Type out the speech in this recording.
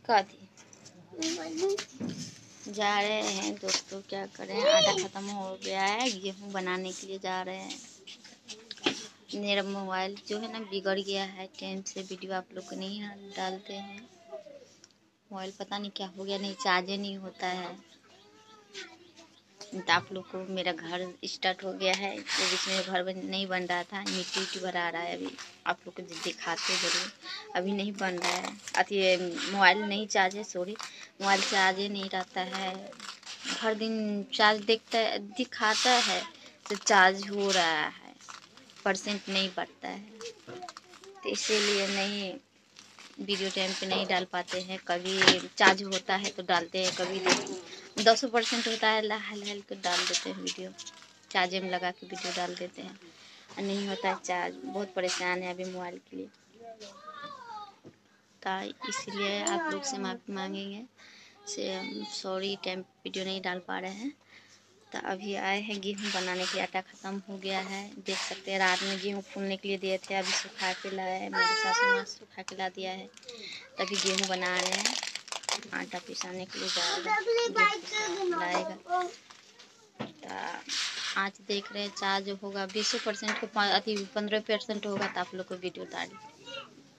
का थी जा रहे हैं दोस्तों, क्या करें, आटा ख़त्म हो गया है, गेहूँ बनाने के लिए जा रहे हैं। मेरा मोबाइल जो है ना बिगड़ गया है, टाइम से वीडियो आप लोग को नहीं डालते हैं। मोबाइल पता नहीं क्या हो गया, नहीं चार्ज नहीं होता है। तो आप लोग को मेरा घर स्टार्ट हो गया है, तो इसमें घर नहीं बन रहा था, मिट्टी उट्टी भरा रहा है। अभी आप लोग को दिखाते जरूर, अभी नहीं बन रहा है। अति मोबाइल नहीं चार्ज है, सॉरी, मोबाइल चार्ज ही नहीं रहता है। हर दिन चार्ज दिखाता है तो चार्ज हो रहा है, परसेंट नहीं बढ़ता है, तो इसीलिए नहीं वीडियो टाइम पे नहीं डाल पाते हैं। कभी चार्ज होता है तो डालते हैं, कभी 200% होता है, हल कर डाल देते हैं वीडियो, चार्जे में लगा के वीडियो डाल देते हैं। और नहीं होता है चार्ज, बहुत परेशान है अभी मोबाइल के लिए, तो इसलिए आप लोग से माफ़ी मांगेंगे से सॉरी, टाइम वीडियो नहीं डाल पा रहे हैं। तो अभी आए हैं गेहूँ बनाने के लिए, आटा ख़त्म हो गया है, देख सकते हैं। रात में गेहूँ फूलने के लिए दिए थे, अभी सुखा के लाए हैं, मेरी सासू माँ सुखा के ला दिया है, तभी गेहूँ बना रहे हैं। आटा पिसाने के लिए जाएगा, लाएगा। तो आज देख रहे हैं चार्ज होगा 20% को 15% होगा, तो आप लोग को वीडियो डाली।